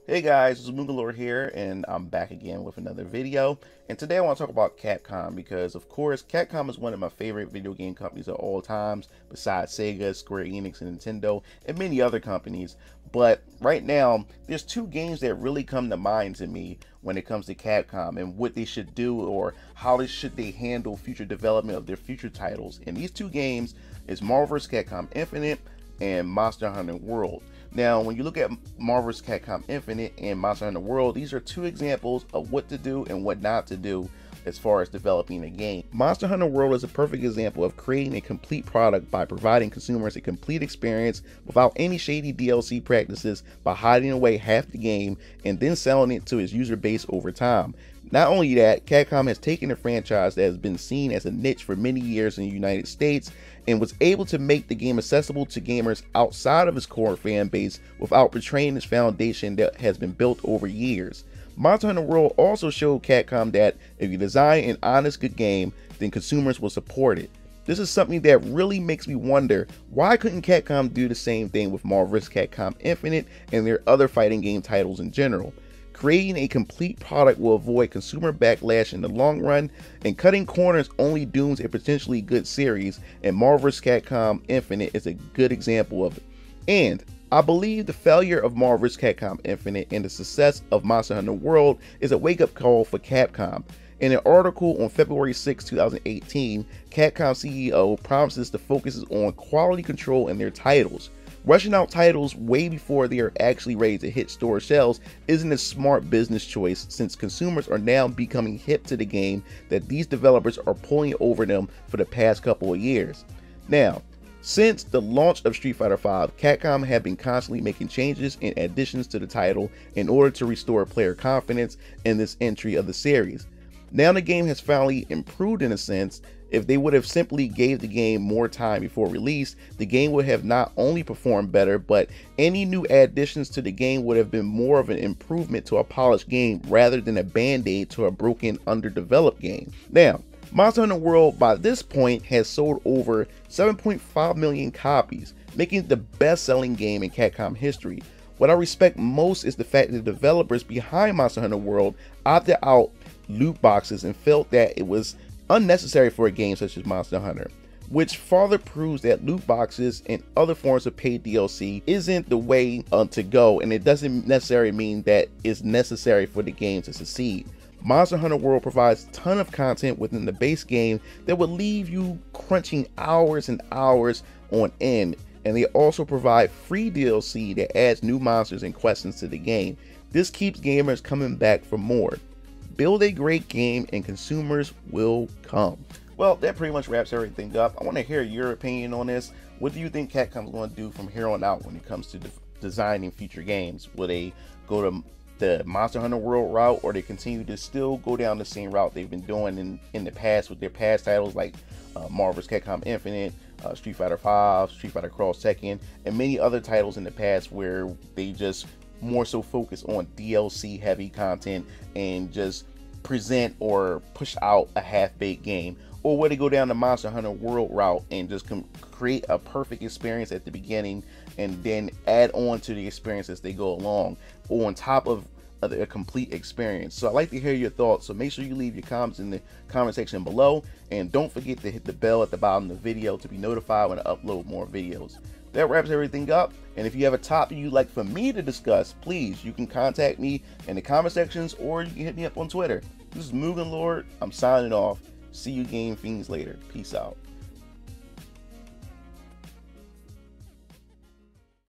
Hey guys, it's MugenLord here, and I'm back again with another video. And today I want to talk about Capcom because, of course, Capcom is one of my favorite video game companies of all times, besides Sega, Square Enix, and Nintendo, and many other companies. But right now, there's two games that really come to mind to me when it comes to Capcom and what they should do or how they handle future development of their future titles. And these two games is Marvel vs. Capcom Infinite and Monster Hunter World. Now, when you look at Marvel vs. Capcom Infinite and Monster Hunter World, these are two examples of what to do and what not to do as far as developing a game. Monster Hunter World is a perfect example of creating a complete product by providing consumers a complete experience without any shady DLC practices, by hiding away half the game and then selling it to its user base over time. Not only that, Capcom has taken a franchise that has been seen as a niche for many years in the United States and was able to make the game accessible to gamers outside of its core fan base without betraying its foundation that has been built over years. Monster Hunter World also showed Capcom that if you design an honest good game, then consumers will support it. This is something that really makes me wonder, why couldn't Capcom do the same thing with Marvel vs. Capcom Infinite and their other fighting game titles in general? Creating a complete product will avoid consumer backlash in the long run, and cutting corners only dooms a potentially good series, and Marvel vs. Capcom Infinite is a good example of it. And I believe the failure of Marvel vs. Capcom Infinite and the success of Monster Hunter World is a wake-up call for Capcom. In an article on February 6, 2018, Capcom CEO promises to focus on quality control in their titles. Rushing out titles way before they are actually ready to hit store shelves isn't a smart business choice, since consumers are now becoming hip to the game that these developers are pulling over them for the past couple of years. Now, since the launch of Street Fighter V, Capcom have been constantly making changes and additions to the title in order to restore player confidence in this entry of the series. Now the game has finally improved in a sense. If they would have simply gave the game more time before release, the game would have not only performed better, but any new additions to the game would have been more of an improvement to a polished game rather than a band-aid to a broken, underdeveloped game. Now, Monster Hunter World by this point has sold over 7.5 million copies, making it the best-selling game in Capcom history. What I respect most is the fact that the developers behind Monster Hunter World opted out loot boxes and felt that it was unnecessary for a game such as Monster Hunter, which further proves that loot boxes and other forms of paid DLC isn't the way to go, and it doesn't necessarily mean that it's necessary for the game to succeed. Monster Hunter World provides a ton of content within the base game that would leave you crunching hours and hours on end, and they also provide free DLC that adds new monsters and questions to the game. This keeps gamers coming back for more. Build a great game and consumers will come. Well, that pretty much wraps everything up. I want to hear your opinion on this. What do you think Capcom's going to do from here on out when it comes to designing future games? Will they go to the Monster Hunter World route, or they continue to still go down the same route they've been doing in the past with their past titles like Marvel vs. Capcom Infinite, Street Fighter V, Street Fighter Cross Tekken, and many other titles in the past where they just more so focus on DLC heavy content and just present or push out a half-baked game? Or would they go down the Monster Hunter World route and just create a perfect experience at the beginning and then add on to the experience as they go along, or on top of a complete experience? So I'd like to hear your thoughts, so make sure you leave your comments in the comment section below, and don't forget to hit the bell at the bottom of the video to be notified when I upload more videos. That wraps everything up, and if you have a topic you'd like for me to discuss, please, you can contact me in the comment sections, or you can hit me up on Twitter. This is MugenLord. I'm signing off. See you game fiends later. Peace out.